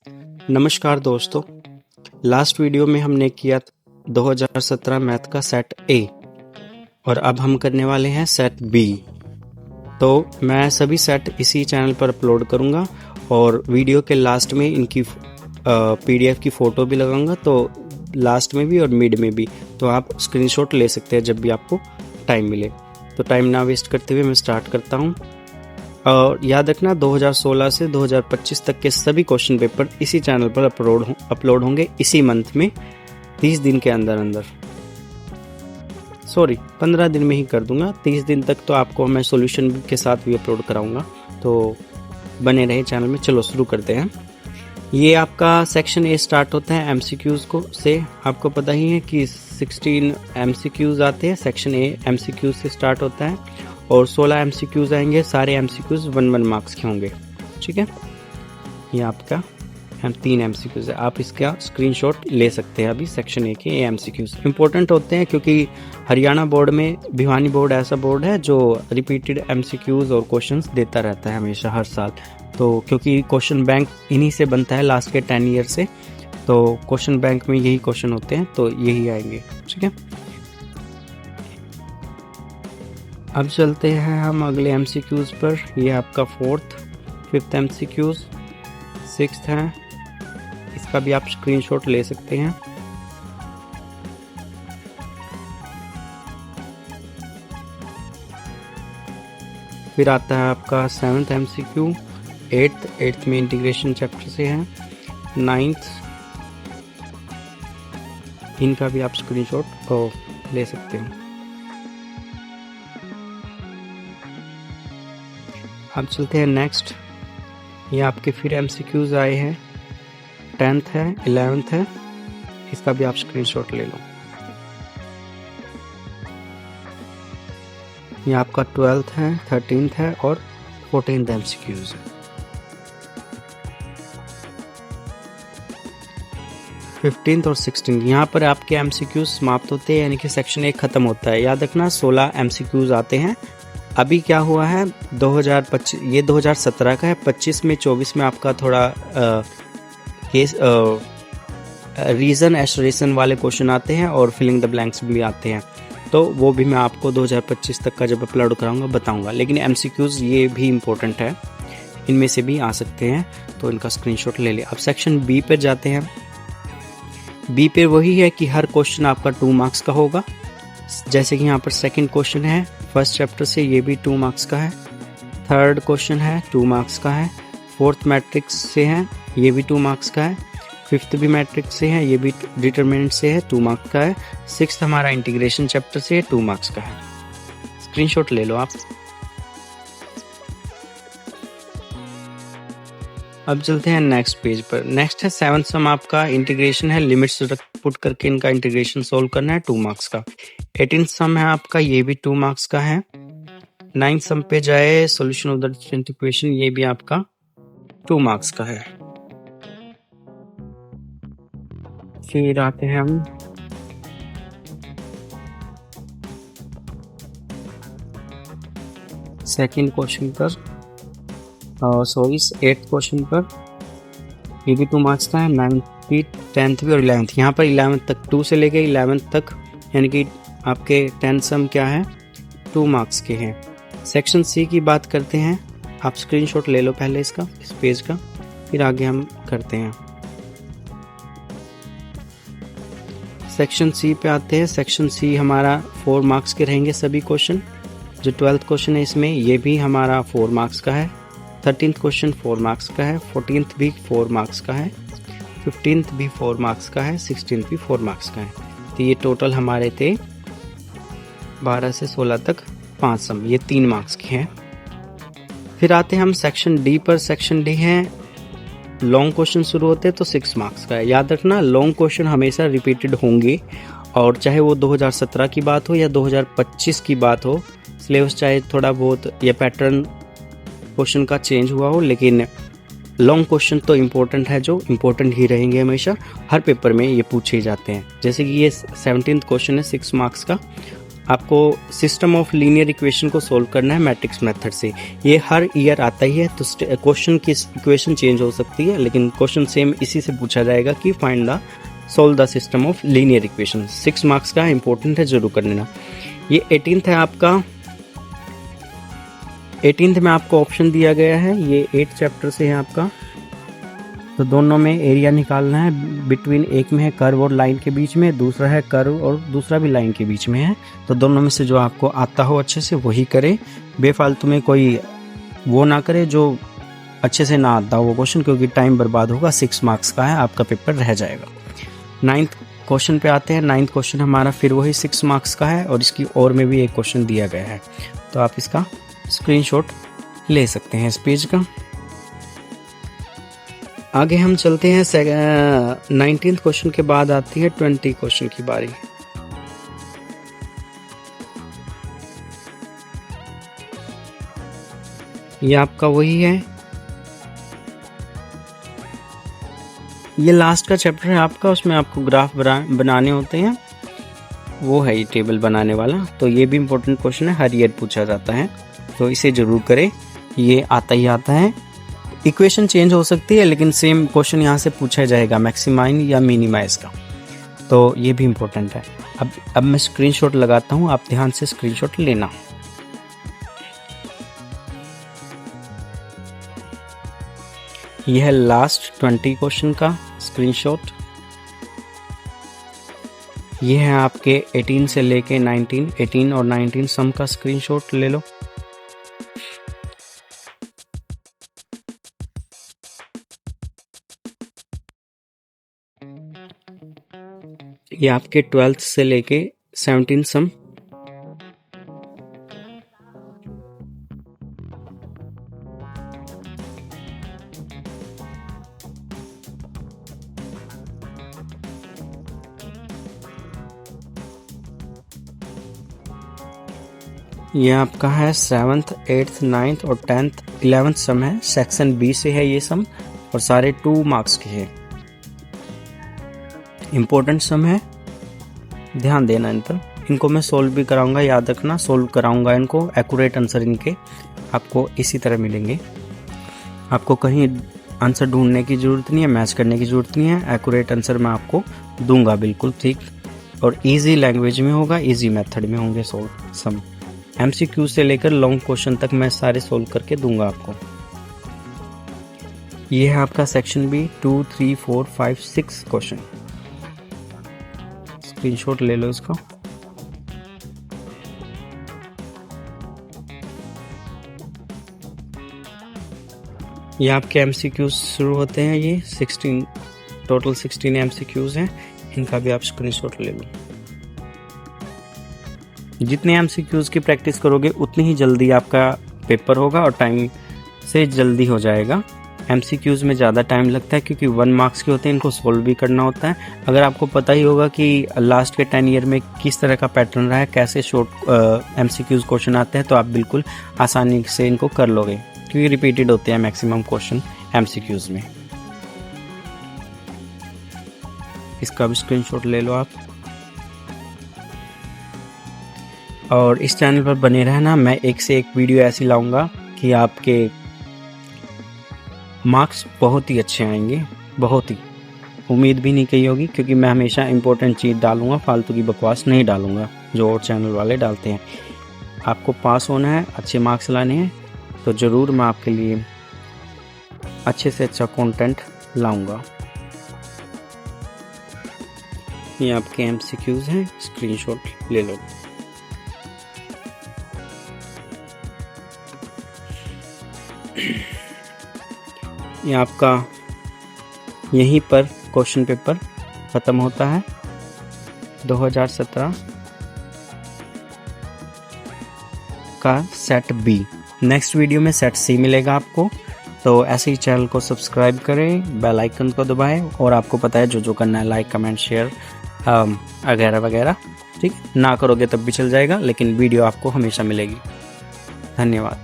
नमस्कार दोस्तों, last video में हमने किया 2017 मैथ का सेट ए और अब हम करने वाले हैं सेट बी। तो मैं सभी सेट इसी चैनल पर अपलोड करूंगा और वीडियो के लास्ट में इनकी पीडीएफ की फ़ोटो भी लगाऊंगा, तो लास्ट में भी और मिड में भी, तो आप स्क्रीनशॉट ले सकते हैं जब भी आपको टाइम मिले। तो टाइम ना वेस्ट करते हुए मैं स्टार्ट करता हूँ। और याद रखना 2016 से 2025 तक के सभी क्वेश्चन पेपर इसी चैनल पर अपलोड होंगे इसी मंथ में 30 दिन के अंदर 15 दिन में ही कर दूंगा। 30 दिन तक तो आपको मैं सॉल्यूशन के साथ भी अपलोड कराऊंगा, तो बने रहे चैनल में। चलो शुरू करते हैं। ये आपका सेक्शन ए स्टार्ट होता है एमसीक्यूज को से। आपको पता ही है कि 16 एमसीक्यूज आते हैं। सेक्शन ए एमसीक्यूज से स्टार्ट होता है और 16 एमसीक्यूज आएंगे। सारे एमसीक्यूज 1-1 मार्क्स के होंगे, ठीक है। ये आपका 3 एमसीक्यूज है। आप इसका स्क्रीनशॉट ले सकते हैं। अभी सेक्शन ए के एमसीक्यूज इंपॉर्टेंट होते हैं क्योंकि हरियाणा बोर्ड में, भिवानी बोर्ड ऐसा बोर्ड है जो रिपीटेड एमसीक्यूज और क्वेश्चंस देता रहता है हमेशा हर साल। तो क्योंकि क्वेश्चन बैंक इन्हीं से बनता है लास्ट के 10 ईयर से, तो क्वेश्चन बैंक में यही क्वेश्चन होते हैं, तो यही आएंगे, ठीक है। अब चलते हैं हम अगले एमसीक्यूज पर। ये आपका 4th, 5th एमसीक्यूज, 6th है। इसका भी आप स्क्रीनशॉट ले सकते हैं। फिर आता है आपका 7th एमसीक्यू, 8th में इंटीग्रेशन चैप्टर से है, 9th, इनका भी आप स्क्रीनशॉट ले सकते हैं। अब चलते हैं नेक्स्ट। ये आपके फिर एमसीक्यूज आए हैं। 10th है, 11th है, इसका भी आप स्क्रीनशॉट ले लो। ये आपका 12th है, 13th है और 14th एमसीक्यूज है। 15th और 16th यहाँ पर आपके एमसीक्यूज समाप्त होते हैं, यानी कि सेक्शन 1 खत्म होता है। याद रखना 16 एमसीक्यूज आते हैं। अभी क्या हुआ है 2025, ये 2017 का है। 25 में 24 में आपका थोड़ा केस रीजन एस्टरेशन वाले क्वेश्चन आते हैं और फिलिंग द ब्लैंक्स भी आते हैं, तो वो भी मैं आपको 2025 तक का जब अपलोड कराऊंगा बताऊंगा। लेकिन एमसीक्यूज ये भी इम्पोर्टेंट है, इनमें से भी आ सकते हैं, तो इनका स्क्रीनशॉट ले ले। अब सेक्शन बी पे जाते हैं। बी पे वही है कि हर क्वेश्चन आपका 2 मार्क्स का होगा। जैसे कि यहाँ पर सेकंड क्वेश्चन है फर्स्ट चैप्टर से, ये भी 2 मार्क्स का है। थर्ड क्वेश्चन है 2 मार्क्स का है। 4th मैट्रिक्स से है, ये भी 2 मार्क्स का है। 5th भी मैट्रिक्स से है, ये भी डिटरमिनेंट से है, 2 मार्क्स का है। 6th हमारा इंटीग्रेशन चैप्टर से है, 2 मार्क्स का है। स्क्रीनशॉट ले लो आप। अब चलते हैं नेक्स्ट पेज पर। नेक्स्ट है 7th सम, आपका इंटीग्रेशन है, लिमिट्स पुट करके इनका इंटीग्रेशन सोल्व करना है, 2 मार्क्स का। 18th सम है आपका, ये भी 2 मार्क्स का है। 9th सम पे जाए, solution of the different equation, ये भी आपका 2 मार्क्स का है। फिर आते हैं हम सेकंड क्वेश्चन पर, 8th क्वेश्चन पर। ये भी 2 मार्क्स का है। 9th भी, 10th भी और 11th। यहाँ पर 11th तक, 2 से लेके 11th तक, यानी कि आपके 10 सम क्या है 2 मार्क्स के हैं। सेक्शन सी की बात करते हैं। आप स्क्रीनशॉट ले लो पहले इसका, इस पेज का, फिर आगे हम करते हैं। सेक्शन सी पे आते हैं। सेक्शन सी हमारा 4 मार्क्स के रहेंगे सभी क्वेश्चन। जो 12th क्वेश्चन है इसमें, ये भी हमारा 4 मार्क्स का है। 13th क्वेश्चन 4 मार्क्स का है। 14th भी 4 मार्क्स का है। 15th भी 4 मार्क्स का है। 16th भी 4 मार्क्स का है। तो ये टोटल हमारे थे 12 से 16 तक 5 सम, ये 3 मार्क्स के हैं। फिर आते हैं हम सेक्शन डी पर। सेक्शन डी है, लॉन्ग क्वेश्चन शुरू होते हैं तो 6 मार्क्स का है। याद रखना लॉन्ग क्वेश्चन हमेशा रिपीटेड होंगे, और चाहे वो 2017 की बात हो या 2025 की बात हो, सिलेबस चाहे थोड़ा बहुत या पैटर्न क्वेश्चन का चेंज हुआ हो, लेकिन लॉन्ग क्वेश्चन तो इम्पोर्टेंट है, जो इम्पोर्टेंट ही रहेंगे हमेशा। हर पेपर में ये पूछे जाते हैं। जैसे कि ये 17th क्वेश्चन है 6 मार्क्स का। आपको सिस्टम ऑफ लीनियर इक्वेशन को सोल्व करना है मैट्रिक्स मेथड से। ये हर ईयर आता ही है, तो क्वेश्चन की इक्वेशन चेंज हो सकती है, लेकिन क्वेश्चन सेम इसी से पूछा जाएगा कि find the solve the system of linear equation. 6 marks का इंपॉर्टेंट है, जरूर कर लेना। ये 18th है आपका। 18th में आपको ऑप्शन दिया गया है, ये 8 चैप्टर से है आपका। तो दोनों में एरिया निकालना है। बिटवीन एक में है कर्व और लाइन के बीच में, दूसरा है कर्व और दूसरा भी लाइन के बीच में है। तो दोनों में से जो आपको आता हो अच्छे से वही करे, बेफालतू में कोई वो ना करे जो अच्छे से ना आता हो वो क्वेश्चन, क्योंकि टाइम बर्बाद होगा। 6 मार्क्स का है, आपका पेपर रह जाएगा। 9th क्वेश्चन पे आते हैं। 9th क्वेश्चन हमारा फिर वही 6 मार्क्स का है, और इसकी और में भी एक क्वेश्चन दिया गया है, तो आप इसका स्क्रीनशॉट ले सकते हैं इस पेज का। आगे हम चलते हैं। 19th क्वेश्चन के बाद आती है 20 क्वेश्चन की बारी। ये आपका वही है, ये लास्ट का चैप्टर है आपका। उसमें आपको ग्राफ बनाने होते हैं, वो है ये टेबल बनाने वाला। तो ये भी इम्पोर्टेंट क्वेश्चन है, हर ईयर पूछा जाता है, तो इसे जरूर करें। ये आता ही आता है। इक्वेशन चेंज हो सकती है, लेकिन सेम क्वेश्चन यहाँ से पूछा जाएगा, मैक्सिमाइज या मिनिमाइज का। तो ये भी इम्पोर्टेंट है। अब मैं स्क्रीनशॉट लगाता हूँ, आप ध्यान से स्क्रीनशॉट लेना। यह है लास्ट 20 क्वेश्चन का स्क्रीनशॉट। ये है आपके 18 से लेके 19, 18 और 19 सम का स्क्रीनशॉट ले लो। ये आपके 12th से लेके 17 सम। ये आपका है 7th, 8th, 9th और 10th, 11th सम है। सेक्शन बी से है ये सम, और सारे 2 मार्क्स के हैं। इम्पोर्टेंट सम है, ध्यान देना इन पर। इनको मैं सोल्व भी कराऊंगा, याद रखना, सोल्व कराऊंगा इनको। एक्यूरेट आंसर इनके आपको इसी तरह मिलेंगे। आपको कहीं आंसर ढूंढने की ज़रूरत नहीं है, मैच करने की ज़रूरत नहीं है। एक्यूरेट आंसर मैं आपको दूंगा बिल्कुल ठीक, और इजी लैंग्वेज में होगा, इजी मेथड में होंगे सोल्व सम। MCQ से लेकर लॉन्ग क्वेश्चन तक मैं सारे सोल्व करके दूंगा आपको। ये है आपका सेक्शन बी, 2, 3, 4, 5, 6 क्वेश्चन। स्क्रीनशॉट ले लो इसका। ये आपके MCQs शुरू होते हैं। ये 16 टोटल 16 MCQs हैं, इनका भी आप स्क्रीनशॉट ले लो। जितने MCQs की प्रैक्टिस करोगे उतनी ही जल्दी आपका पेपर होगा और टाइम से जल्दी हो जाएगा। MCQs में ज़्यादा टाइम लगता है क्योंकि 1 मार्क्स के होते हैं, इनको सोल्व भी करना होता है। अगर आपको पता ही होगा कि लास्ट के 10 ईयर में किस तरह का पैटर्न रहा है, कैसे शॉर्ट MCQs क्वेश्चन आते हैं, तो आप बिल्कुल आसानी से इनको कर लोगे, क्योंकि रिपीटेड होते हैं मैक्सिमम क्वेश्चन MCQs में। इसका भी स्क्रीनशॉट ले लो आप। और इस चैनल पर बने रहना, मैं एक से एक वीडियो ऐसी लाऊंगा कि आपके मार्क्स बहुत ही अच्छे आएंगे, बहुत ही। उम्मीद भी नहीं की होगी, क्योंकि मैं हमेशा इंपॉर्टेंट चीज़ डालूंगा, फालतू की बकवास नहीं डालूंगा जो और चैनल वाले डालते हैं। आपको पास होना है, अच्छे मार्क्स लाने हैं, तो ज़रूर मैं आपके लिए अच्छे से अच्छा कंटेंट लाऊंगा। ये आपके MCQs हैं, स्क्रीनशॉट ले लो। ये आपका यहीं पर क्वेश्चन पेपर ख़त्म होता है 2017 का सेट बी। नेक्स्ट वीडियो में सेट सी मिलेगा आपको। तो ऐसे ही चैनल को सब्सक्राइब करें, बेल आइकन को दबाएं, और आपको पता है जो जो करना है, लाइक कमेंट शेयर वगैरह वगैरह। ठीक, ना करोगे तब भी चल जाएगा, लेकिन वीडियो आपको हमेशा मिलेगी। धन्यवाद।